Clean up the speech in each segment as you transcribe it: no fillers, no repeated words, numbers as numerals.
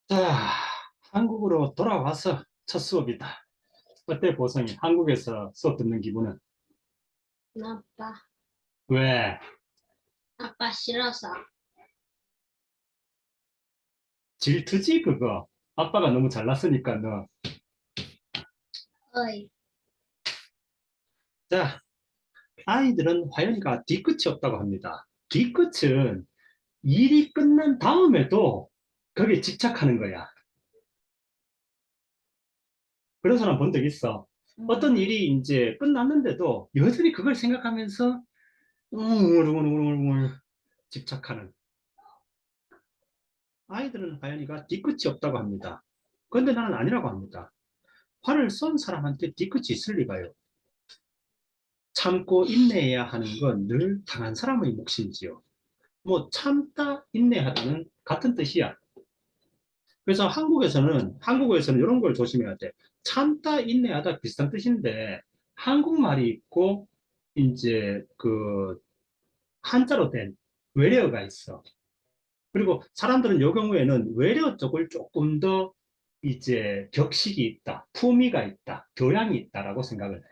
자, 한국으로 돌아와서 첫 수업이다. 어때, 보성이? 한국에서 수업 듣는 기분은? 아빠, 왜? 아빠 싫어서. 질투지, 그거? 아빠가 너무 잘났으니까, 너. 어이, 자, 아이들은 화연이가 뒤끝이 없다고 합니다. 뒤끝은 일이 끝난 다음에도 거기에 집착하는 거야. 그런 사람 본 적 있어. 어떤 일이 이제 끝났는데도 여전히 그걸 생각하면서 웅얼웅얼웅얼웅얼 집착하는. 아이들은 화연이가 뒤끝이 없다고 합니다. 그런데 나는 아니라고 합니다. 화를 쏜 사람한테 뒤끝이 있을 리가요. 참고 인내해야 하는 건 늘 당한 사람의 몫이지요. 뭐 참다 인내하다는 같은 뜻이야. 그래서 한국어에서는 이런 걸 조심해야 돼. 참다 인내하다 비슷한 뜻인데 한국말이 있고 이제 그 한자로 된 외래어가 있어. 그리고 사람들은 이 경우에는 외래어 쪽을 조금 더 이제 격식이 있다, 품위가 있다, 교양이 있다라고 생각을 해.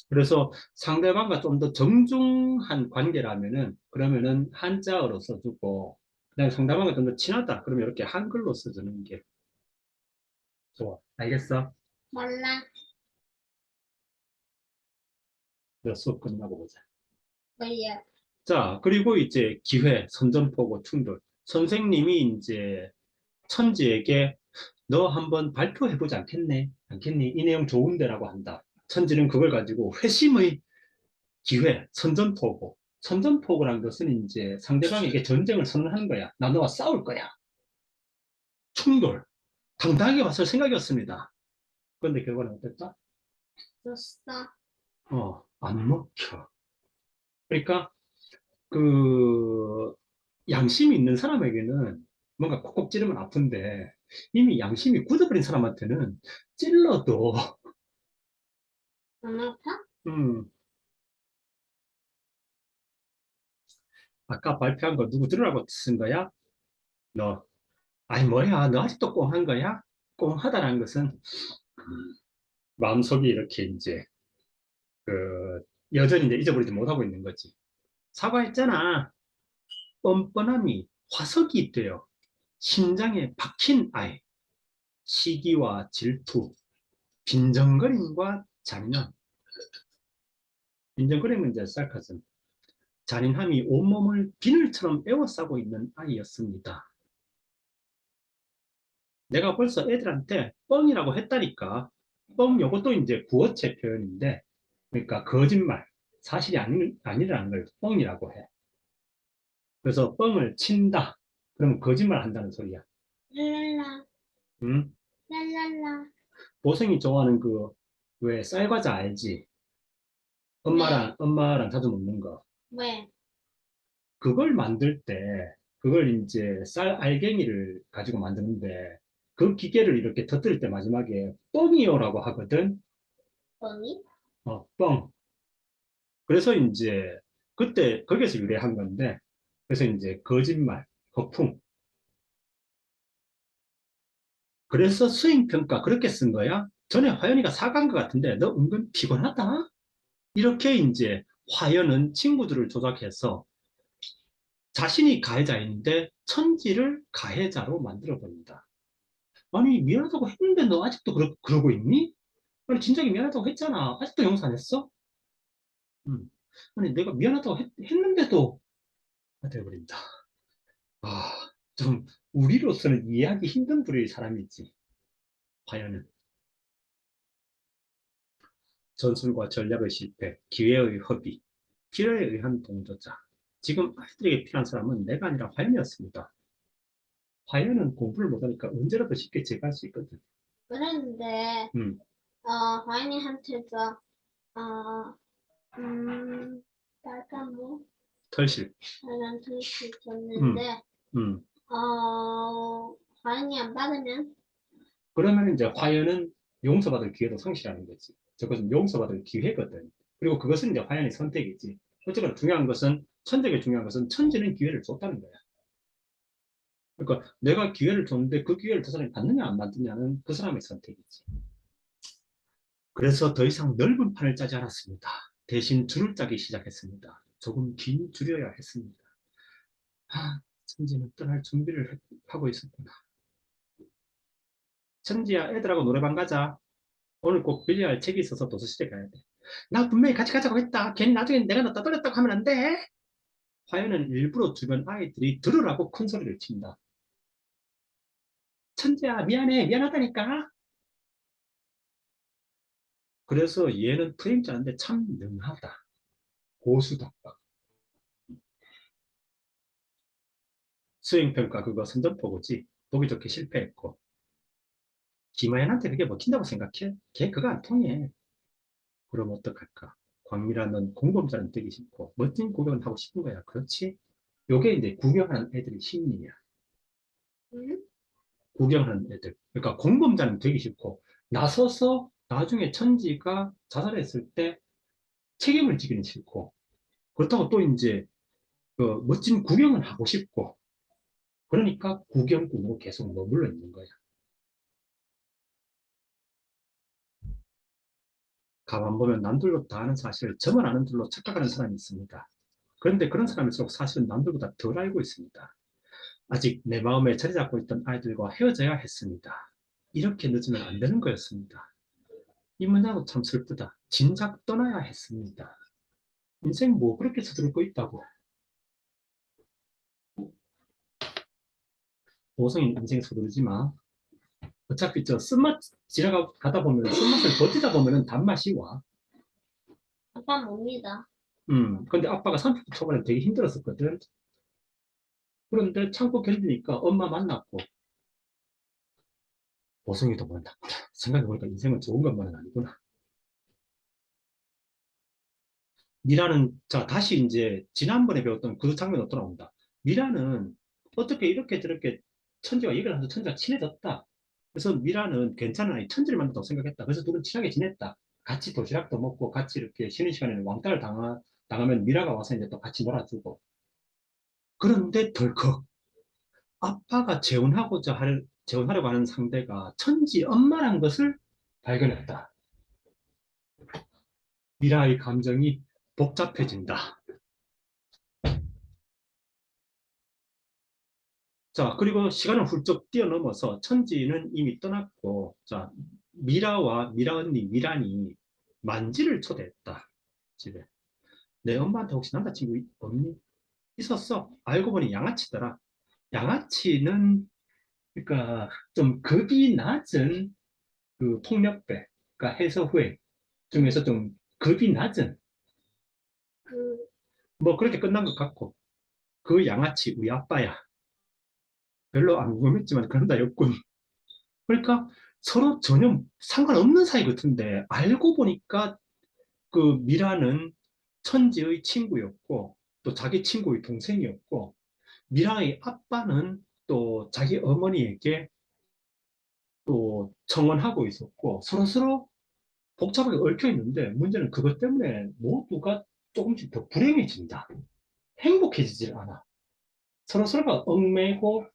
그래서 상대방과 좀 더 정중한 관계라면은 그러면은 한자어로 써주고 그다음에 상대방과 좀 더 친하다 그러면 이렇게 한글로 써주는 게 좋아. 알겠어? 몰라. 너 수업 끝나고 보자. 뭐야? 자, 그리고 이제 기회, 선전포고, 충돌. 선생님이 이제 천지에게 너 한번 발표해보지 않겠네? 않겠니? 이 내용 좋은데라고 한다. 천지는 그걸 가지고 회심의 기회, 선전포고. 선전포고라는 것은 이제 상대방에게 전쟁을 선언하는 거야. 나 너와 싸울 거야. 충돌. 당당하게 왔을 생각이었습니다. 그런데 결과는 어땠다? 줬어. 안 먹혀. 그러니까 그 양심이 있는 사람에게는 뭔가 콕콕 찌르면 아픈데 이미 양심이 굳어버린 사람한테는 찔러도 안 아파? 음, 아까 발표한 거 누구 들으라고 쓴 거야? 너. 아니 뭐야 너 아직도 꽁한 거야? 꽁하다는 것은 마음속이 이렇게 이제 그 여전히 이제 잊어버리지 못하고 있는 거지. 사과했잖아. 뻔뻔함이 화석이 있대요. 심장에 박힌 아이. 시기와 질투, 빈정거림과 잔인함. 빈정거림은 이제 sarcasm. 잔인함이 온몸을 비늘처럼 에워싸고 있는 아이였습니다. 내가 벌써 애들한테 뻥이라고 했다니까. 뻥 요것도 이제 구어체 표현인데 그러니까 거짓말, 사실이 아니라는 걸 뻥이라고 해. 그래서 뻥을 친다. 그러면 거짓말 한다는 소리야. 랄랄라, 응? 랄랄라. 보성이 좋아하는 그 왜 쌀과자 알지? 왜? 엄마랑 자주 먹는 거. 왜? 그걸 만들 때 그걸 이제 쌀 알갱이를 가지고 만드는데 그 기계를 이렇게 터뜨릴 때 마지막에 뻥이요라고 하거든. 뻥이? 뻥. 그래서 이제 그때 거기에서 유래한 건데 그래서 이제 거짓말, 거품. 그래서 수행평가 그렇게 쓴 거야. 전에 화연이가 사과한 것 같은데 너 은근 피곤하다. 이렇게 이제 화연은 친구들을 조작해서 자신이 가해자인데 천지를 가해자로 만들어 버린다. 아니 미안하다고 했는데 너 아직도 그러고 있니? 아니 진작에 미안하다고 했잖아. 아직도 용서 안 했어? 음. 아니 내가 미안하다고 했는데도 돼버린다. 아, 좀 우리로서는 이해하기 힘든 부류의 사람이지. 과연은 전술과 전략의 실패, 기회의 허비, 필요에 의한 동조자. 지금 아이들에게 필요한 사람은 내가 아니라 화연이었습니다. 화연은 공부를 못하니까 언제라도 쉽게 제거할 수 있거든. 그랬는데, 음, 화인이한테도, 어, 빨간 뭐, 털실. 빨간 트위치 음, 줬는데, 음. 화인이 안 받으면, 그러면 이제 화연은 용서받을 기회도 상실하는 거지. 저것은 용서받을 기회거든. 그리고 그것은 이제 화연의 선택이지. 어쨌거나 중요한 것은, 천적에 중요한 것은 천지는 기회를 줬다는 거야. 그러니까 내가 기회를 줬는데 그 기회를 그 사람이 받느냐 안 받느냐는 그 사람의 선택이지. 그래서 더 이상 넓은 판을 짜지 않았습니다. 대신 줄을 짜기 시작했습니다. 조금 긴 줄여야 했습니다. 천지는 떠날 준비를 하고 있었구나. 천지야, 애들하고 노래방 가자. 오늘 꼭 빌려야 할 책이 있어서 도서실에 가야 돼. 나 분명히 같이 가자고 했다. 괜히 나중에 내가 너 떠돌렸다고 하면 안 돼. 화연은 일부러 주변 아이들이 들으라고 큰 소리를 친다. 천지야, 미안해. 미안하다니까. 그래서 얘는 프레임 짜는데 참 능하다. 고수다. 수행평가 그거 선전포고지. 보기 좋게 실패했고. 김하연한테 그게 먹힌다고 생각해? 걔 그거 안 통해. 그럼 어떡할까? 광미라는 공범자는 되기 싫고 멋진 구경을 하고 싶은 거야. 그렇지? 요게 이제 구경하는 애들의 심리야. 응? 구경하는 애들. 그러니까 공범자는 되기 싫고 나서서 나중에 천지가 자살했을 때 책임을 지기는 싫고 그렇다고 또 이제 그 멋진 구경을 하고 싶고 그러니까 구경꾼으로 계속 머물러 있는 거야. 가만 보면 남들보다 다 아는 사실을 저만 아는 줄로 착각하는 사람이 있습니다. 그런데 그런 사람일수록 사실은 남들보다 덜 알고 있습니다. 아직 내 마음에 자리 잡고 있던 아이들과 헤어져야 했습니다. 이렇게 늦으면 안 되는 거였습니다. 이 문장도 참 슬프다. 진작 떠나야 했습니다. 인생 뭐 그렇게 서두를 거 있다고. 보성인 인생 서두르지 마. 어차피 저 쓴맛 지나가다 보면 쓴맛을 버티다 보면 단맛이 와. 아빠 뭡니다. 근데 아빠가 30대 초반에 되게 힘들었었거든. 그런데 참고 견디니까 엄마 만났고 보성이도 만났고 생각해보니까 인생은 좋은 것만은 아니구나. 미라는 자 다시 이제 지난번에 배웠던 그 장면으로 돌아온다. 미라는 어떻게 이렇게 저렇게 천지와 얘기를 하면서 천지가 친해졌다. 그래서 미라는 괜찮은 아이 천지를 만났다고 생각했다. 그래서 둘은 친하게 지냈다. 같이 도시락도 먹고 같이 이렇게 쉬는 시간에는 왕따를 당하면 미라가 와서 이제 또 같이 놀아주고. 그런데 덜컥 아빠가 재혼하려고 하는 상대가 천지 엄마란 것을 발견했다. 미라의 감정이 복잡해진다. 자, 그리고 시간을 훌쩍 뛰어넘어서 천지는 이미 떠났고, 자, 미라 언니, 미란이 만지를 초대했다. 집에. 내 엄마한테 혹시 남자친구 없니? 있었어. 알고 보니 양아치더라. 양아치는, 그러니까 좀 급이 낮은 그 폭력배, 그러니까 해서후회 중에서 좀 급이 낮은, 그, 뭐 그렇게 끝난 것 같고, 그 양아치 우리 아빠야. 별로 안 궁금했지만 그런다 였군. 그러니까 서로 전혀 상관없는 사이 같은데 알고 보니까 그 미라는 천지의 친구였고 또 자기 친구의 동생이었고 미라의 아빠는 또 자기 어머니에게 또 청혼하고 있었고 서로서로 복잡하게 얽혀 있는데 문제는 그것 때문에 모두가 조금씩 더 불행해진다. 행복해지질 않아. 서로서로가 얽매고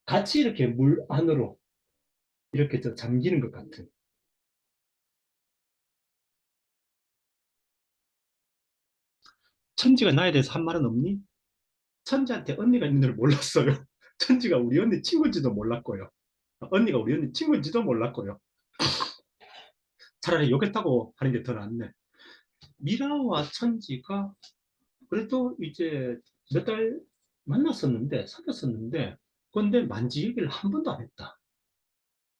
같이 이렇게 물 안으로 이렇게 저 잠기는 것 같은. 천지가 나에 대해서 한 말은 없니? 천지한테 언니가 있는 줄 몰랐어요. 천지가 우리 언니 친구인지도 몰랐고요. 언니가 우리 언니 친구인지도 몰랐고요. 차라리 욕했다고 하는 게 더 낫네. 미라와 천지가 그래도 이제 몇 달 만났었는데, 사귀었었는데, 근데 만지 얘기를 한 번도 안 했다.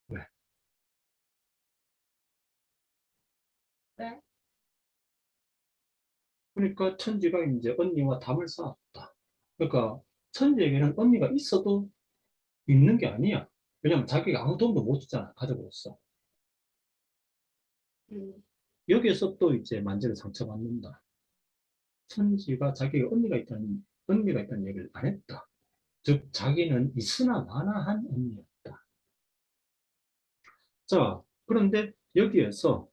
왜? 왜? 그러니까 천지가 이제 언니와 담을 쌓았다. 그러니까 천지에게는 언니가 있어도 있는 게 아니야. 왜냐면 자기가 아무 도움도 못 주잖아, 가족으로서. 음, 여기에서 또 이제 만지를 상처받는다. 천지가 자기가 언니가 있다는 얘기를 안 했다. 즉, 자기는 있으나 마나한 언니였다. 자, 그런데 여기에서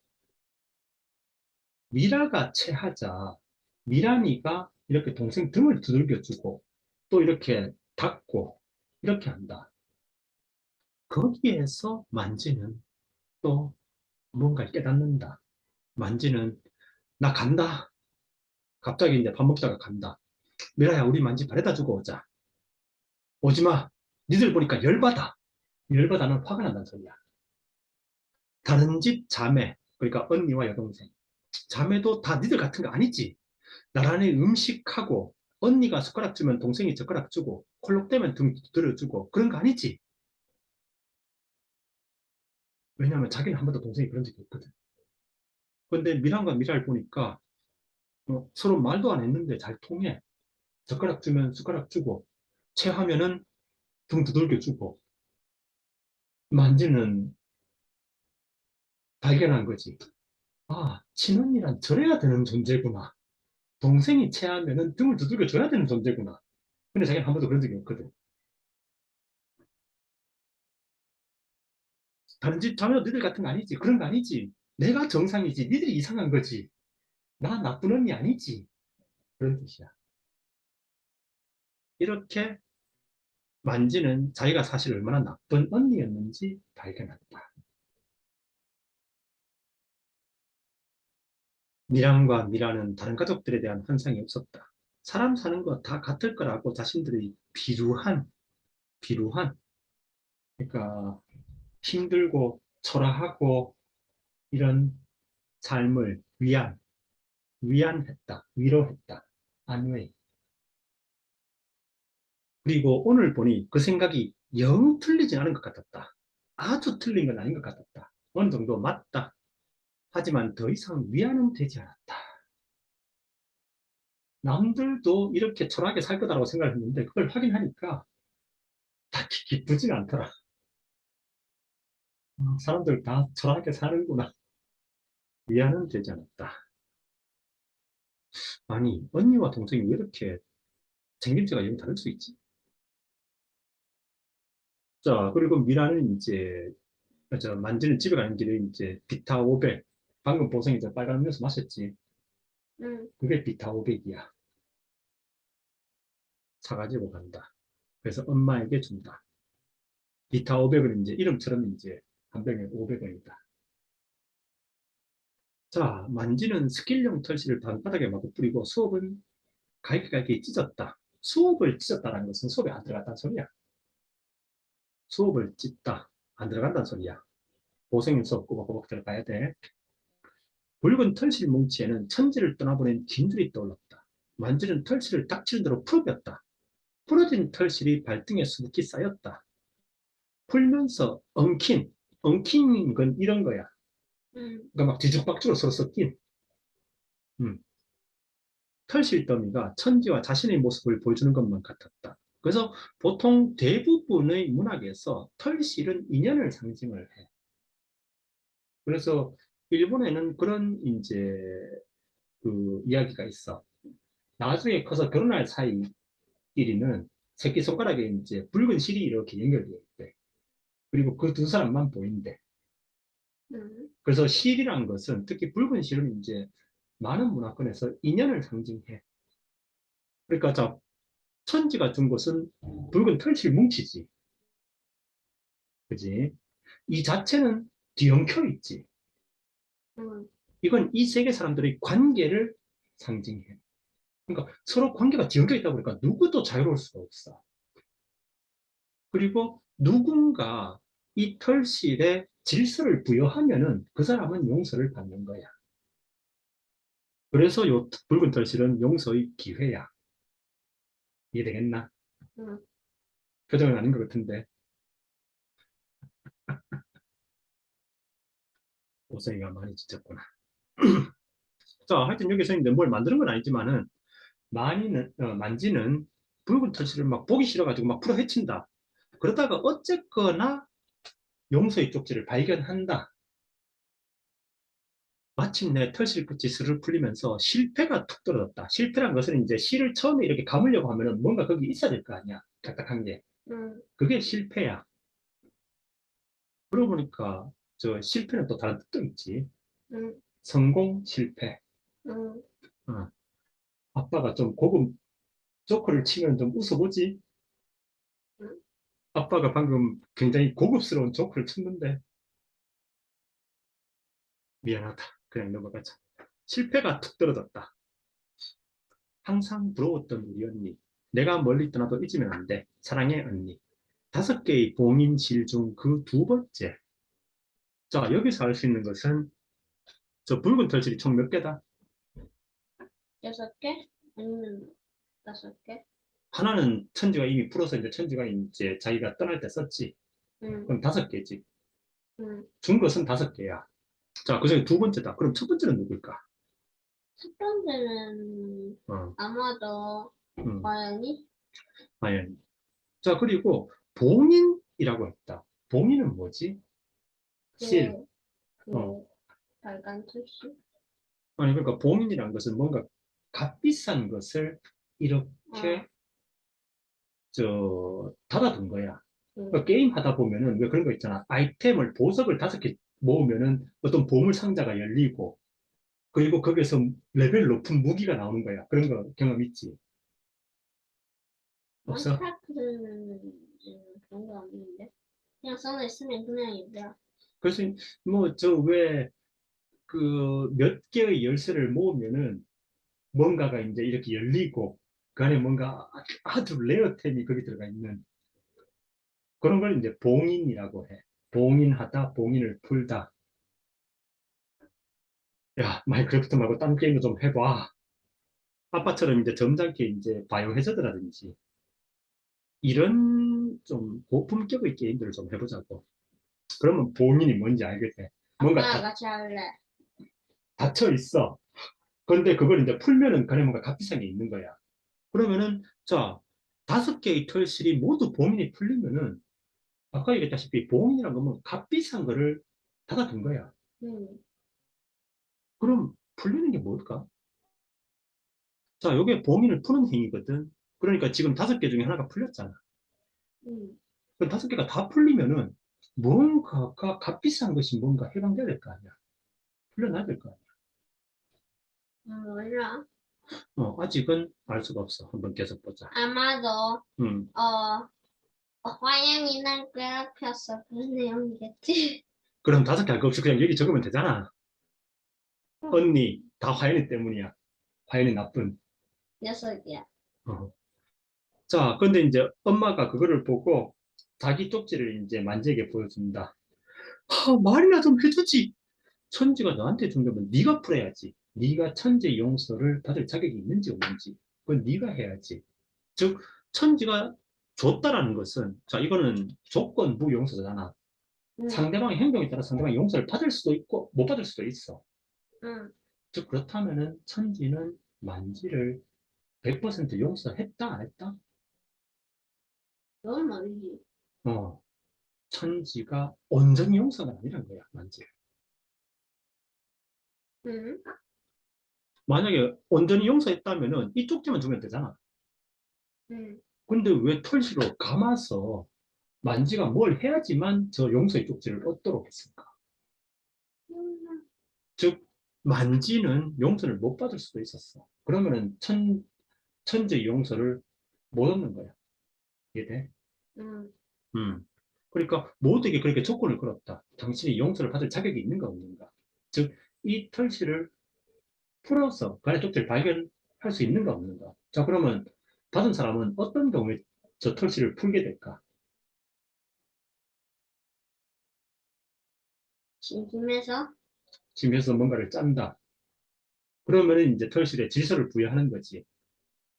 미라가 체하자, 미란이가 이렇게 동생 등을 두들겨주고, 또 이렇게 닦고, 이렇게 한다. 거기에서 만지는 또 뭔가를 깨닫는다. 만지는 나 간다. 갑자기 이제 밥 먹다가 간다. 미라야, 우리 만지 바래다 주고 오자. 오지 마. 니들 보니까 열받아. 열받아는 화가 난다는 소리야. 다른 집 자매, 그러니까 언니와 여동생. 자매도 다 니들 같은 거 아니지. 나란히 음식하고 언니가 숟가락 주면 동생이 젓가락 주고 콜록대면 등 두드려주고 그런 거 아니지. 왜냐하면 자기는 한 번도 동생이 그런 적이 없거든. 근데 미란과 미라를 보니까 서로 말도 안 했는데 잘 통해. 젓가락 주면 숟가락 주고 체하면은 등 두들겨 주고 만지는 발견한 거지. 아, 친언니란 저래야 되는 존재구나. 동생이 체하면은 등을 두들겨 줘야 되는 존재구나. 근데 자기는 한 번도 그런 적이 없거든. 다른 집 자매도 니들 같은 거 아니지. 그런 거 아니지. 내가 정상이지. 니들이 이상한 거지. 나 나쁜 언니 아니지. 그런 뜻이야. 이렇게 만지는 자기가 사실 얼마나 나쁜 언니였는지 발견한다. 미란과 미라는 다른 가족들에 대한 환상이 없었다. 사람 사는 거 다 같을 거라고 자신들이 비루한, 그러니까 힘들고 초라하고 이런 삶을 위안했다. 위로했다. 안慰. 그리고 오늘 보니 그 생각이 영 틀리진 않은 것 같았다. 아주 틀린 건 아닌 것 같았다. 어느 정도 맞다. 하지만 더 이상 위안은 되지 않았다. 남들도 이렇게 초라하게 살 거다라고 생각했는데 그걸 확인하니까 딱히 기쁘진 않더라. 사람들 다 초라하게 사는구나. 위안은 되지 않았다. 아니, 언니와 동생이 왜 이렇게 생김새가 영 다를 수 있지? 자, 그리고 미라는 이제, 만지는 집에 가는 길에 이제 비타 500, 방금 보성이 저 빨간 음료수 마셨지? 응, 그게 비타 500이야. 사가지고 간다. 그래서 엄마에게 준다. 비타 500은 이제 이름처럼 이제 한 병에 500원이다. 자, 만지는 스킬용 털실을 방바닥에 마구 뿌리고 수업은 갈기갈기 찢었다. 수업을 찢었다는 것은 수업에 안 들어갔다는 소리야. 수업을 찢다. 안 들어간다는 소리야. 보생인 수업 꼬박꼬박 들어가야 돼. 붉은 털실 뭉치에는 천지를 떠나보낸 긴줄이 떠올랐다. 만지는 털실을 닥치는 대로 풀어봤다. 풀어진 털실이 발등에 수북히 쌓였다. 풀면서 엉킨 건 이런 거야. 응, 그러니까 막 뒤죽박죽으로 서로 섞인. 음. 털실 더미가 천지와 자신의 모습을 보여주는 것만 같았다. 그래서 보통 대부분의 문학에서 털실은 인연을 상징을 해. 그래서 일본에는 그런 이제 그 이야기가 있어. 나중에 커서 결혼할 사이끼리는 새끼손가락에 이제 붉은 실이 이렇게 연결되어 있대. 그리고 그 두 사람만 보인대. 응, 그래서 실이란 것은 특히 붉은 실은 이제 많은 문화권에서 인연을 상징해. 그러니까 자, 천지가 준 것은 붉은 털실 뭉치지. 그지? 이 자체는 뒤엉켜 있지. 응, 이건 이 세계 사람들의 관계를 상징해. 그러니까 서로 관계가 뒤엉켜 있다 보니까 누구도 자유로울 수가 없어. 그리고 누군가 이 털실에 질서를 부여하면은 그 사람은 용서를 받는 거야. 그래서 요 붉은 털실은 용서의 기회야. 이해되겠나? 응. 표정은 아닌 것 같은데. 오성이가 많이 지쳤구나. 자, 하여튼 여기서 이제 뭘 만드는 건 아니지만은 만지는 붉은 털실을 막 보기 싫어가지고 막 풀어 헤친다. 그러다가 어쨌거나 용서의 쪽지를 발견한다. 마침내 털실 끝이 스르르 풀리면서 실패가 툭 떨어졌다. 실패란 것은 이제 실을 처음에 이렇게 감으려고 하면은 뭔가 거기 있어야 될 거 아니야. 딱딱한 게. 응, 그게 실패야. 그러고 보니까 저 실패는 또 다른 뜻도 있지. 응, 성공, 실패. 응, 어. 아빠가 좀 고급 조커를 치면 좀 웃어보지. 응. 아빠가 방금 굉장히 고급스러운 조크를 쳤는데 미안하다. 그냥 넘어가자. 실패가 툭 떨어졌다. 항상 부러웠던 우리 언니. 내가 멀리 떠나도 잊으면 안 돼. 사랑해, 언니. 5개의 봉인실 중 그 두 번째. 자, 여기서 알 수 있는 것은 저 붉은 털실이 총 몇 개다? 6개? 아니면 5개? 하나는 천지가 이미 풀어서 이제 천지가 이제 자기가 떠날 때 썼지. 응, 그럼 5개지. 응. 준 것은 5개야. 자, 그 중에 두 번째다. 그럼 첫 번째는 누굴까? 첫 번째는 어, 아마도 음, 과연이 과연. 자, 그리고 봉인이라고 했다. 봉인은 뭐지? 실. 그, 어, 그 빨간 글씨? 아니, 그러니까 봉인이라는 것은 뭔가 값비싼 것을 이렇게 어, 닫아둔 거야. 응. 그러니까 게임 하다 보면은 왜 그런 거 있잖아. 아이템을 보석을 5개 모으면은 어떤 보물 상자가 열리고 그리고 거기에서 레벨 높은 무기가 나오는 거야. 그런 거 경험 있지? 없어? 마인크래프트는 그런 거 없는데 그냥 써져 있으면 그냥 이제 그래서 뭐 저 왜 그 몇 개의 열쇠를 모으면은 뭔가가 이제 이렇게 열리고 그 안에 뭔가 아주 레어템이 거기 들어가 있는 그런 걸 이제 봉인이라고 해. 봉인하다, 봉인을 풀다. 야, 마인크래프트 말고 딴 게임도 좀 해봐. 아빠처럼 이제 점잖게 이제 바이오 해저드라든지 이런 좀 고품격의 게임들을 좀 해보자고. 그러면 봉인이 뭔지 알게 돼. 뭔가 아빠랑 같이 할래. 닫혀 있어. 그런데 그걸 이제 풀면은 그래 뭔가 값비싼 게 있는 거야. 그러면은 자 5개의 털실이 모두 봉인이 풀리면은 아까 얘기했다시피 봉인이란 거면 값비싼 거를 닫아둔 거야. 응, 그럼 풀리는 게 뭘까? 자, 요게 봉인을 푸는 행위거든. 그러니까 지금 5개 중에 하나가 풀렸잖아. 응. 그 5개가 다 풀리면은 뭔가가 값비싼 것이 뭔가 해방돼야 될 거 아니야. 풀려나야 될 거 아니야. 몰라. 아직은 알 수가 없어. 한번 계속 보자. 아마도 음, 화영이 날 괴롭혔어. 그런 내용이겠지. 그럼 5개 할 거 없이 그냥 여기 적으면 되잖아. 응. 언니, 다 화연이 때문이야. 화연이 나쁜. 6개야. 어. 자, 근데 이제 엄마가 그거를 보고 자기 쪽지를 이제 만지에게 보여준다. 말이나 좀 해주지. 천지가 너한테 준 거면 네가 풀어야지. 네가 천재 용서를 받을 자격이 있는지 없는지. 그건 네가 해야지. 즉, 천지가 줬다라는 것은, 자, 이거는 조건 무용서잖아. 응, 상대방의 행동에 따라 상대방이 용서를 받을 수도 있고, 못 받을 수도 있어. 응. 즉, 그렇다면은 천지는 만지를 100% 용서했다, 안 했다? 그건 아니지. 어, 천지가 온전히 용서가 아니란 거야, 만지. 응, 만약에 온전히 용서했다면은 이 쪽지만 주면 되잖아. 응. 근데 왜 털실로 감아서 만지가 뭘 해야지만 저 용서의 쪽지를 얻도록 했을까? 응. 즉, 만지는 용서를 못 받을 수도 있었어. 그러면은 천재 용서를 못 얻는 거야. 이해돼? 응. 음. 그러니까 모두에게 그렇게 조건을 걸었다. 당신이 용서를 받을 자격이 있는가 없는가. 즉, 이 털실을 풀어서 간의 쪽지를 발견할 수 있는가 없는가. 자, 그러면 받은 사람은 어떤 경우에 저 털실을 풀게 될까? 심심해서? 집에서 뭔가를 짠다. 그러면 이제 털실에 질서를 부여하는 거지.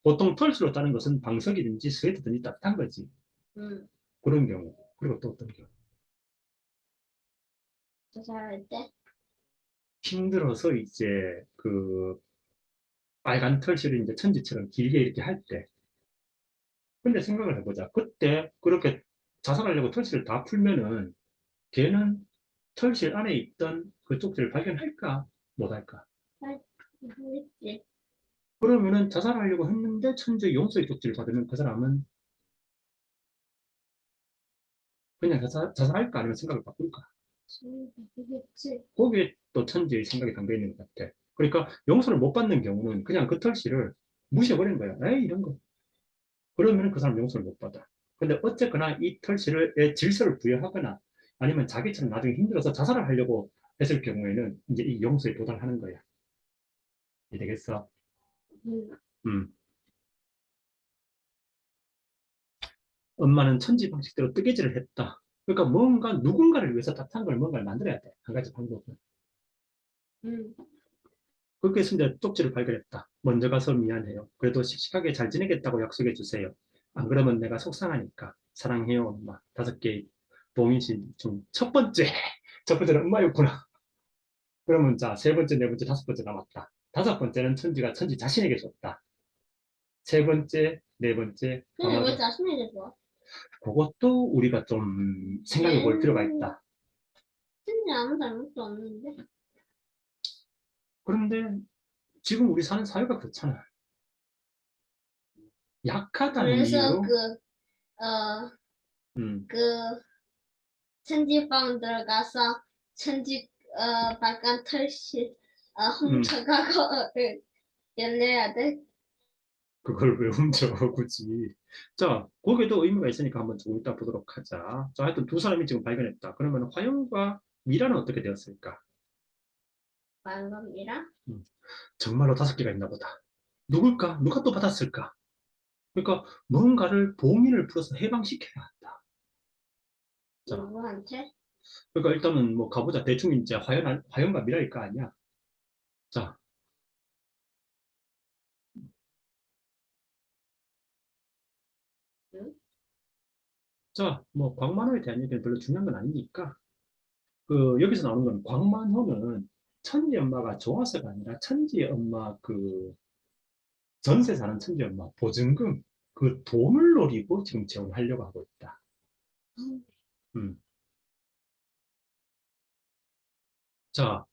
보통 털실로 짜는 것은 방석이든지 스웨터든지 따뜻한 거지. 응. 그런 경우. 그리고 또 어떤 경우. 자살할 때? 힘들어서 이제 그 빨간 털실을 이제 천지처럼 길게 이렇게 할 때. 근데 생각을 해보자. 그때 그렇게 자살하려고 털실을 다 풀면은 걔는 털실 안에 있던 그 쪽지를 발견할까? 못할까? 했지. 그러면은 자살하려고 했는데 천재 용서의 쪽지를 받으면 그 사람은 그냥 자살할까 아니면 생각을 바꿀까? 했지. 거기에 또 천지의 생각이 담겨 있는 것 같아. 그러니까 용서를 못 받는 경우는 그냥 그 털씨를 무시해버리는 거야. 에이, 이런 거. 그러면 그 사람 용서를 못 받아. 근데 어쨌거나 이 털실에 질서를 부여하거나 아니면 자기처럼 나중에 힘들어서 자살을 하려고 했을 경우에는 이제 이 용서에 도달하는 거야. 이해되겠어? 음, 음. 엄마는 천지 방식대로 뜨개질을 했다. 그러니까 뭔가 누군가를 위해서 따뜻한 걸 뭔가를 만들어야 돼. 한 가지 방법은. 음, 그렇게 해서 이제 쪽지를 발견했다. 먼저 가서 미안해요. 그래도 씩씩하게 잘 지내겠다고 약속해 주세요. 안 그러면 내가 속상하니까. 사랑해요, 엄마. 5개의 봉인신 중 첫 번째. 첫 번째는 엄마였구나. 그러면 자, 세 번째, 네 번째, 다섯 번째 남았다. 다섯 번째는 천지가 천지 자신에게 줬다. 세 번째, 네 번째, 근데 왜 아마도 자신에게 좋아? 그것도 우리가 좀 생각해 볼 필요가 있다. 진짜 아무 잘못도 없는데. 그런데 지금 우리 사는 사회가 그렇잖아. 약하다는 그래서 이유로, 어, 음, 그, 천지방 들어가서 빨간 털실, 음, 훔쳐가고, 열려야 돼. 그걸 왜 훔쳐, 굳이. 자, 거기에도 의미가 있으니까 한번 조금 이따 보도록 하자. 자, 하여튼 두 사람이 지금 발견했다. 그러면 화영과 미라는 어떻게 되었을까? 방금이랑? 음, 정말로 5개가 있나 보다. 누굴까? 누가 또 받았을까? 그러니까 뭔가를 봉인을 풀어서 해방시켜야 한다. 자, 누구한테? 그러니까 일단은 뭐 가보자. 대충 이제 화영과 미라일 거 아니야. 자, 응? 자, 뭐 광만호에 대한 얘기는 별로 중요한 건 아니니까 여기서 나오는 건 광만호는 천지 엄마가 좋아서가 아니라 천지 엄마 전세 사는 천지 엄마 보증금 그 돈을 노리고 지금 재혼하려고 하고 있다. 음. 자,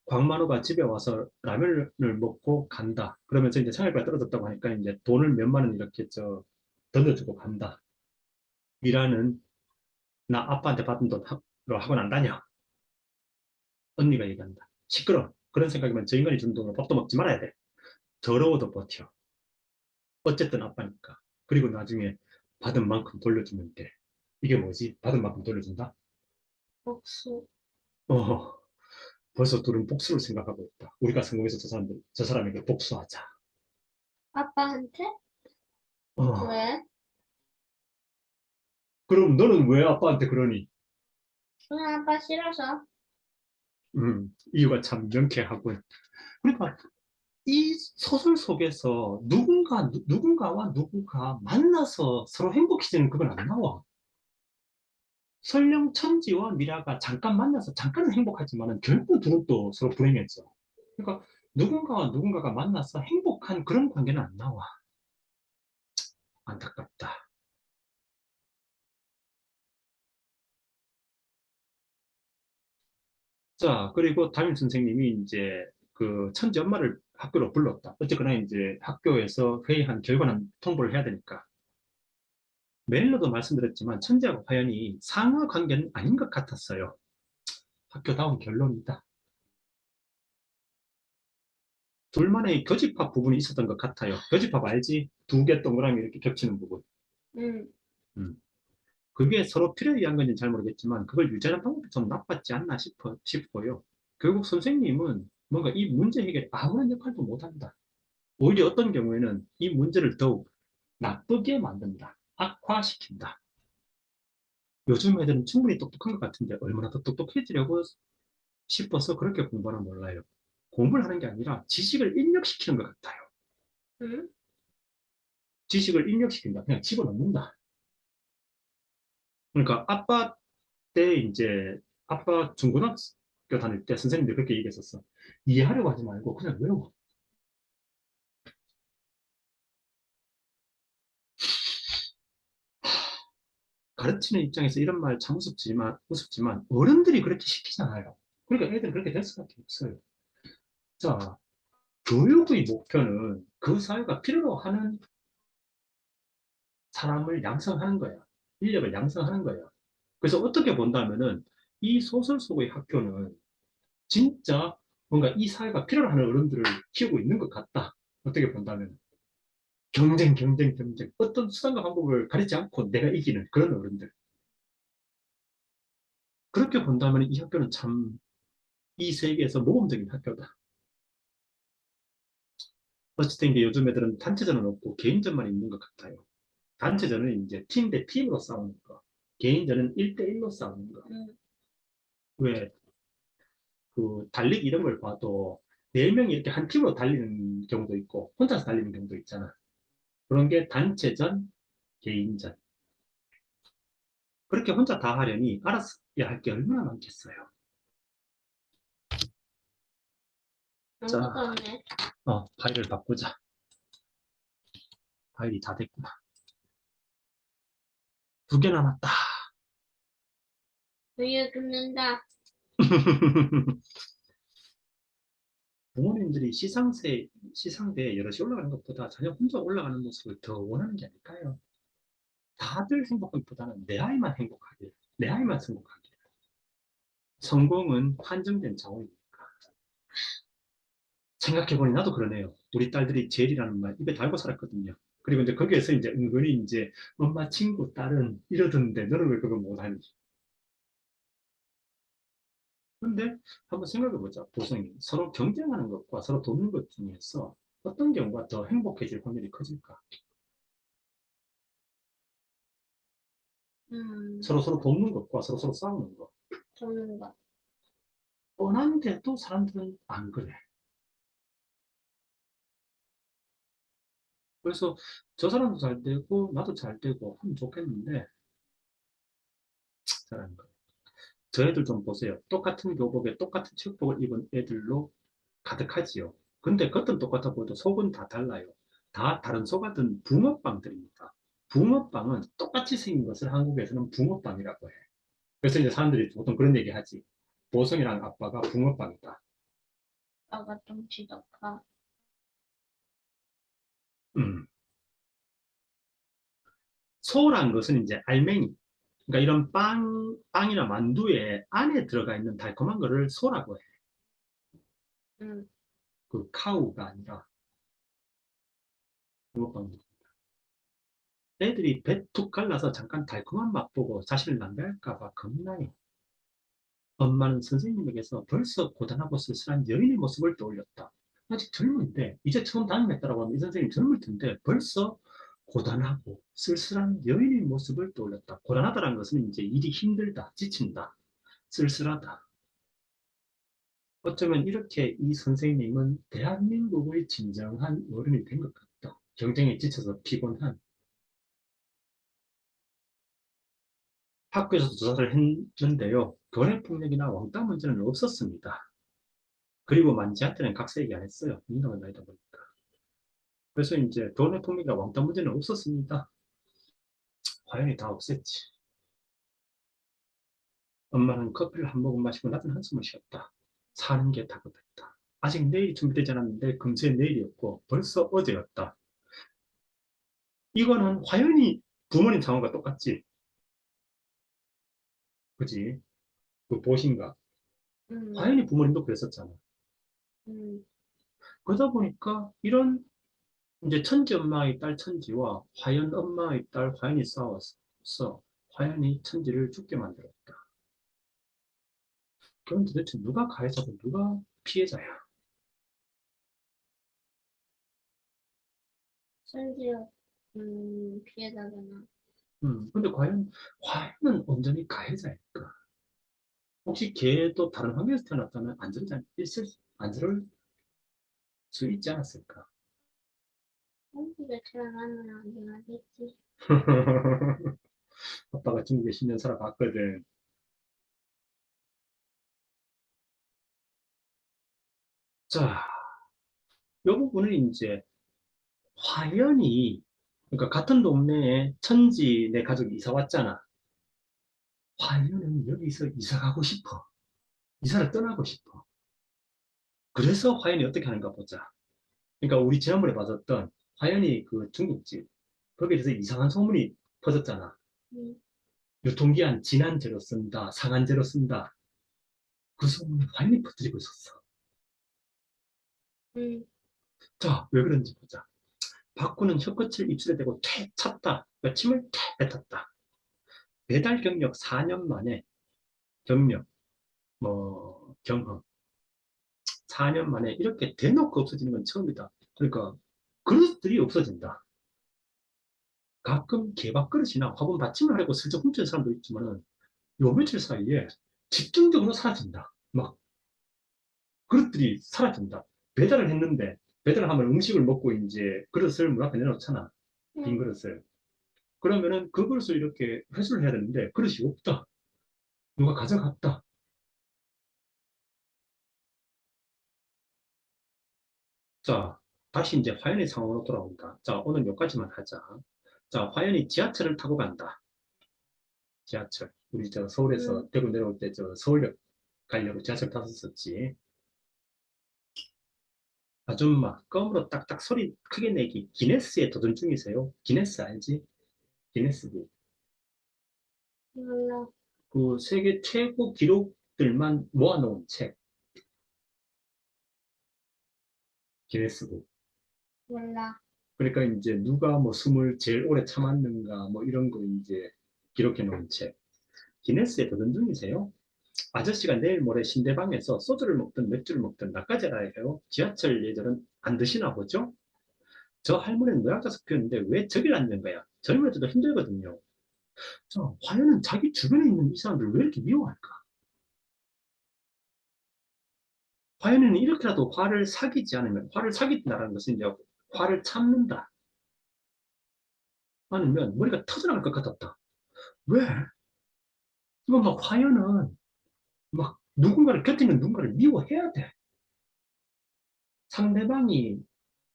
광만호가 집에 와서 라면을 먹고 간다. 그러면서 이제 생활비가 떨어졌다고 하니까 이제 돈을 몇만 원 이렇게 던져주고 간다. 미라는 나 아빠한테 받은 돈으로 학원 안 다녀. 언니가 얘기한다. 시끄러. 그런 생각이면 저 인간이 주는 돈으로 밥도 먹지 말아야 돼. 더러워도 버텨. 어쨌든 아빠니까. 그리고 나중에 받은 만큼 돌려주면 돼. 이게 뭐지? 받은 만큼 돌려준다? 복수. 어, 벌써 둘은 복수를 생각하고 있다. 우리가 성공해서 저 사람에게 복수하자. 아빠한테? 어, 왜? 그럼 너는 왜 아빠한테 그러니? 그냥 아빠 싫어서. 이유가 참 명쾌하군. 그러니까 이 소설 속에서 누군가와 누구가 만나서 서로 행복해지는 그건 안 나와. 설령 천지와 미라가 잠깐 만나서 잠깐은 행복하지만은 결국 둘은 또 서로 불행해져. 그러니까 누군가와 누군가가 만나서 행복한 그런 관계는 안 나와. 안타깝다. 자, 그리고 담임 선생님이 이제 그 천지 엄마를 학교로 불렀다. 어쨌거나 이제 학교에서 회의한 결과는 통보를 해야 되니까. 메일로도 말씀드렸지만 천지하고 화연이 상하 관계는 아닌 것 같았어요. 학교다운 결론이다. 둘만의 교집합 부분이 있었던 것 같아요. 교집합 알지? 2개 동그라미 이렇게 겹치는 부분. 응. 음. 그게 서로 필요에 의한 건지는 잘 모르겠지만 그걸 유지하는 방법이 좀 나빴지 않나 싶어요. 결국 선생님은 뭔가 이 문제 해결에 아무런 역할도 못한다. 오히려 어떤 경우에는 이 문제를 더욱 나쁘게 만든다. 악화시킨다. 요즘 애들은 충분히 똑똑한 것 같은데 얼마나 더 똑똑해지려고 싶어서 그렇게 공부하나 몰라요. 공부를 하는 게 아니라 지식을 입력시키는 것 같아요. 응? 지식을 입력시킨다. 그냥 집어넣는다. 그러니까 아빠 때 이제 아빠 중고등학교 다닐 때 선생님들 그렇게 얘기했었어. 이해하려고 하지 말고 그냥 외워. 가르치는 입장에서 이런 말 참 우습지만 어른들이 그렇게 시키잖아요. 그러니까 애들은 그렇게 될 수밖에 없어요. 자, 교육의 목표는 그 사회가 필요로 하는 사람을 양성하는 거야. 인력을 양성하는 거야. 그래서 어떻게 본다면은 이 소설 속의 학교는 진짜 뭔가 이 사회가 필요로 하는 어른들을 키우고 있는 것 같다. 어떻게 본다면. 경쟁, 경쟁, 경쟁. 어떤 수단과 방법을 가리지 않고 내가 이기는 그런 어른들. 그렇게 본다면 이 학교는 참 이 세계에서 모범적인 학교다. 어쨌든 이게 요즘 애들은 단체전은 없고 개인전만 있는 것 같아요. 단체전은 이제 팀 대 팀으로 싸우는 거. 개인전은 1대1로 싸우는 거. 왜, 달리기 이런 걸 봐도 4명이 이렇게 한 팀으로 달리는 경우도 있고, 혼자서 달리는 경우도 있잖아. 그런 게 단체전, 개인전. 그렇게 혼자 다 하려니 알았어야 할 게 얼마나 많겠어요. 자, 아무것도 없네. 파일을 바꾸자. 파일이 다 됐구나. 2개 남았다. 우유 굽는다. 부모님들이 시상대에 여럿이 올라가는 것보다 자녀 혼자 올라가는 모습을 더 원하는 게 아닐까요? 다들 행복하기보다는 내 아이만 행복하길, 내 아이만 성공하길. 성공은 한정된 자원이니까. 생각해보니 나도 그러네요. 우리 딸들이 제일이라는 말 입에 달고 살았거든요. 그리고 이제 거기에서 이제 은근히 이제 엄마, 친구, 딸은 이러던데 너는 왜 그걸 못하니? 근데 한번 생각해보자. 보성이 서로 경쟁하는 것과 서로 돕는 것 중에서 어떤 경우가 더 행복해질 확률이 커질까? 서로 돕는 것과 서로 싸우는 것. 돕는 거. 뻔한데도 사람들은 안 그래. 그래서 저 사람도 잘 되고 나도 잘 되고 하면 좋겠는데 잘하는 거예요. 저 애들 좀 보세요. 똑같은 교복에 똑같은 체육복을 입은 애들로 가득하지요. 근데 겉은 똑같아 보여도 속은 다 달라요. 다 다른 속아든 붕어빵들입니다. 붕어빵은 똑같이 생긴 것을 한국에서는 붕어빵이라고 해. 그래서 이제 사람들이 보통 그런 얘기 하지. 보성이랑 아빠가 붕어빵이다. 아빠가 좀 지독하. 음. 소란 것은 이제 알맹이. 그러니까 이런 빵이나 만두에 안에 들어가 있는 달콤한 거를 소라고 해. 음. 그 카우가 아니라 붕어빵. 애들이 배 툭 갈라서 잠깐 달콤한 맛 보고 자신을 낭비할까봐 겁나요. 엄마는 선생님에게서 벌써 고단하고 쓸쓸한 여인의 모습을 떠올렸다. 아직 젊은데 이제 처음 담임했다라고 하면 이 선생님 젊을 텐데 벌써 고단하고 쓸쓸한 여인의 모습을 떠올렸다. 고단하다는 것은 이제 일이 힘들다, 지친다, 쓸쓸하다. 어쩌면 이렇게 이 선생님은 대한민국의 진정한 어른이 된 것 같다. 경쟁에 지쳐서 피곤한. 학교에서 조사를 했는데요. 교내폭력이나 왕따 문제는 없었습니다. 그리고 만지한테는 각서 얘기 안 했어요. 민감한 나이다 보니까. 그래서 이제 교내폭력이나 왕따 문제는 없었습니다. 과연이 다 없앴지. 엄마는 커피를 한 모금 마시고 낮은 한숨을 쉬었다. 사는 게 다급했다. 아직 내일이 준비되지 않았는데 금세 내일이었고 벌써 어제였다. 이거는 화연이 부모님 상황과 똑같지. 그지? 그 보신가. 음. 화연이 부모님도 그랬었잖아. 음. 그러다 보니까 이런 이제 천지 엄마의 딸 천지와 화연 엄마의 딸 화연이 싸웠어. 화연이 천지를 죽게 만들었다. 그럼 도대체 누가 가해자고 누가 피해자야? 심지어 피해자잖아. 근데 과연 화연은 온전히 가해자일까? 혹시 걔도 다른 환경에서 태어났다면 안 저럴 수 있지 않았을까? 한국에 태어나면 안 되겠지. 아빠가 중국에 10년 살아봤거든. 자, 이 부분은 이제 화연이 그러니까 같은 동네에 천지 내 가족이 이사 왔잖아. 화연은 여기서 이사 가고 싶어. 이사를 떠나고 싶어. 그래서 화연이 어떻게 하는가 보자. 그러니까 우리 지난번에 봤었던 화연이 그 중국집 거기에 대해서 이상한 소문이 퍼졌잖아. 음. 유통기한 지난 재로 쓴다, 상한 재로 쓴다. 그 소문을 화연이 퍼뜨리고 있었어. 음. 자, 왜 그런지 보자. 바꾸는 혀끝을 입술에 대고 퇴 찼다. 그러니까 침을 퇴 뱉었다. 배달 경력 4년 만에 경력, 경험 4년 만에 이렇게 대놓고 없어지는 건 처음이다. 그러니까 그릇들이 없어진다. 가끔 개밥그릇이나 화분 받침을 하려고 슬쩍 훔치는 사람도 있지만 요 며칠 사이에 집중적으로 사라진다. 막 그릇들이 사라진다. 배달을 했는데 배달을 하면 음식을 먹고 이제 그릇을 문 앞에 내놓잖아. 빈 응. 그릇을. 그러면은 그 그릇을 이렇게 회수를 해야 되는데 그릇이 없다. 누가 가져갔다. 자, 다시 이제 화연의 상황으로 돌아온다. 자, 오늘 여기까지만 하자. 자, 화연이 지하철을 타고 간다. 지하철. 우리 저 서울에서 응. 대구 내려올 때 저 서울역 가려고 지하철 탔었지. 아줌마, 껌으로 딱딱 소리 크게 내기. 기네스에 도전 중이세요? 기네스 알지? 기네스북. 몰라. 그 세계 최고 기록들만 모아놓은 책. 기네스북. 몰라. 그러니까 이제 누가 뭐 숨을 제일 오래 참았는가 뭐 이런 거 이제 기록해 놓은 책. 기네스에 도전 중이세요? 아저씨가 내일 모레 신대방에서 소주를 먹든 맥주를 먹든 나까지 알아야 해요. 지하철 예절은 안 드시나 보죠? 저 할머니는 노약자석 피웠는데 왜 저길 앉는 거야? 젊어져도 힘들거든요. 저 화연은 자기 주변에 있는 이 사람들을 왜 이렇게 미워할까? 화연이는 이렇게라도 화를 사귀지 않으면 화를 사귄다는 것은 이제 화를 참는다. 아니면 머리가 터져나갈 것 같았다. 왜? 이건 막 화연은 막 누군가를 곁에 있는 누군가를 미워해야 돼. 상대방이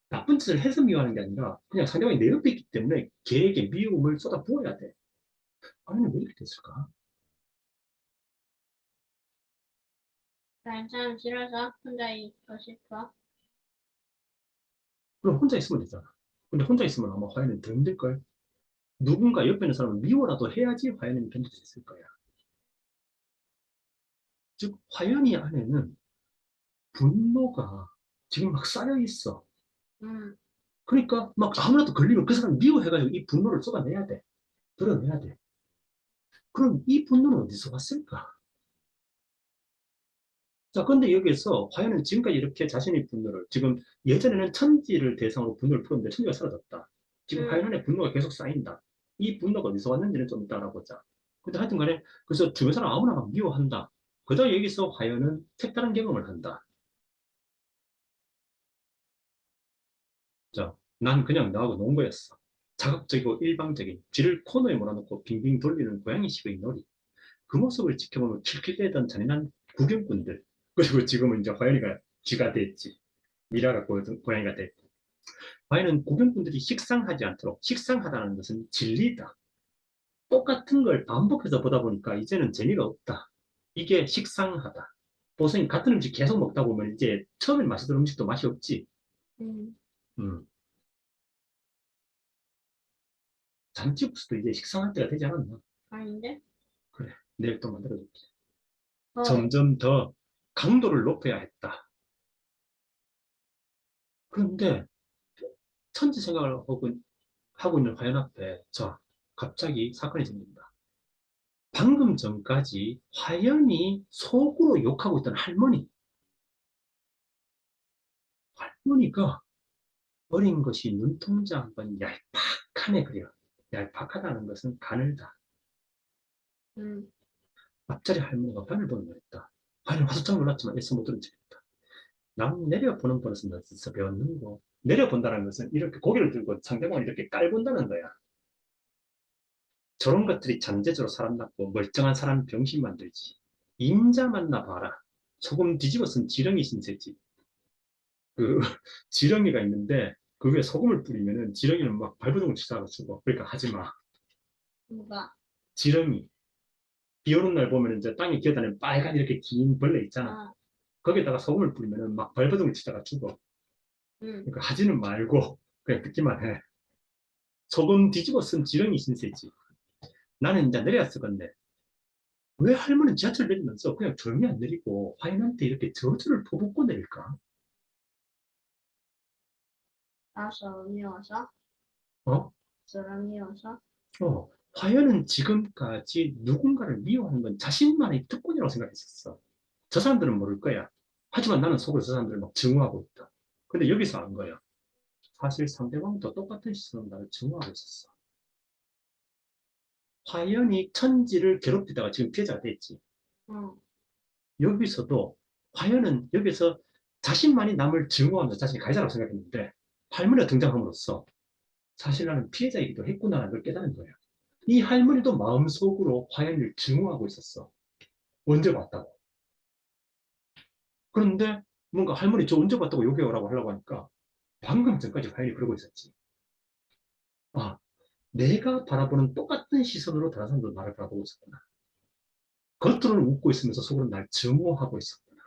나쁜 짓을 해서 미워하는 게 아니라 그냥 상대방이 내 옆에 있기 때문에 걔에게 미움을 쏟아 부어야 돼. 아니 왜 이렇게 됐을까? 다른 사람 싫어서 혼자 있고 싶어. 그럼 혼자 있으면 되잖아. 근데 혼자 있으면 아마 화연은 더 힘들걸. 누군가 옆에 있는 사람을 미워라도 해야지 화연이 견딜 수 있을 거야. 즉 화연이 안에는 분노가 지금 막 쌓여 있어. 응. 그러니까 막 아무라도 걸리면 그 사람 미워해가지고 이 분노를 쏟아내야 돼. 드러내야 돼. 그럼 이 분노는 어디서 왔을까? 자, 근데 여기서 화연은 지금까지 이렇게 자신의 분노를, 지금 예전에는 천지를 대상으로 분노를 풀었는데 천지가 사라졌다. 지금 화연 응. 안에 분노가 계속 쌓인다. 이 분노가 어디서 왔는지는 좀 이따 알아보자. 근데 하여튼 간에, 그래서 주변 사람 아무나 막 미워한다. 그러다 여기서 화연은 색다른 경험을 한다. 자, 난 그냥 나하고 논 거였어. 자극적이고 일방적인, 쥐를 코너에 몰아넣고 빙빙 돌리는 고양이식의 놀이. 그 모습을 지켜보며 킬킬대던 잔인한 구경꾼들. 그리고 지금은 이제 화연이가 쥐가 됐지. 미라가 고양이가 됐고. 과연은 고객분들이 식상하지 않도록 식상하다는 것은 진리다. 똑같은 걸 반복해서 보다 보니까 이제는 재미가 없다. 이게 식상하다. 보통 같은 음식 계속 먹다 보면 이제 처음에 맛있던 음식도 맛이 없지. 응. 음, 잔치국수도 이제 식상할 때가 되지 않았나? 아닌데? 그래, 내일 또 만들어줄게. 어. 점점 더 강도를 높여야 했다. 그런데 천지 생각을 하고 있는 화연 앞에 자, 갑자기 사건이 생긴다. 방금 전까지 화연이 속으로 욕하고 있던 할머니가 어린 것이 눈동자 한번 얄팍하네 그려. 얄팍하다는 것은 가늘다. 응. 앞자리 할머니가 화연을 보는 거였다. 화연은 화들짝 놀랐지만 애써 못 들은 척했다. 남 내려보는 버릇은 어디서 배웠는 거? 내려본다는 것은 이렇게 고개를 들고 상대방을 이렇게 깔본다는 거야. 저런 것들이 잔재주로 사람 낳고 멀쩡한 사람 병신 만들지. 인자 만나 봐라. 소금 뒤집어 쓴 지렁이 신세지. 그 지렁이가 있는데 그 위에 소금을 뿌리면은 지렁이는 막 발버둥을 치다가 죽어. 그러니까 하지 마. 누가? 지렁이. 비 오는 날 보면 이제 땅에 기어다니는 빨간 이렇게 긴 벌레 있잖아. 아. 거기에다가 소금을 뿌리면은 막 발버둥을 치다가 죽어. 응. 그러니까 하지는 말고 그냥 듣기만 해. 소금 뒤집어 쓴 지렁이 신세지. 나는 이제 내려왔을 건데 왜 할머니는 지하철 내리면서 그냥 조용히 안 내리고 화인한테 이렇게 저주를 퍼붓고 내릴까? 서로 미워서? 어? 서로 미워서? 화연은 지금까지 누군가를 미워하는 건 자신만의 특권이라고 생각했었어. 저 사람들은 모를 거야. 하지만 나는 속으로 저 사람들을 막 증오하고 있다. 근데 여기서 안 거야. 사실 상대방도 똑같은 시선으로 나를 증오하고 있었어. 화연이 천지를 괴롭히다가 지금 피해자가 됐지. 응. 여기서도 화연은 여기서 자신만이 남을 증오하면서 자신이 가해자라고 생각했는데 할머니가 등장함으로써 사실 나는 피해자이기도 했구나라는 걸 깨닫는 거야. 이 할머니도 마음속으로 화연을 증오하고 있었어. 언제 봤다고. 그런데 뭔가 할머니 저 언제 봤다고 욕해오라고 하려고 하니까 방금 전까지 화연이 그러고 있었지. 아, 내가 바라보는 똑같은 시선으로 다른 사람도 나를 바라보고 있었구나. 겉으로는 웃고 있으면서 속으로는 날 증오하고 있었구나.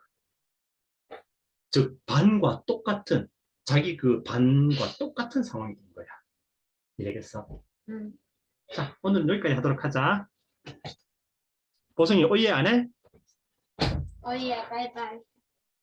즉, 반과 똑같은, 자기 그 반과 똑같은 상황이 된 거야. 이해겠어? 응. 자, 오늘 여기까지 하도록 하자. 보성이 오해 안 해? 어이야, 바이바이.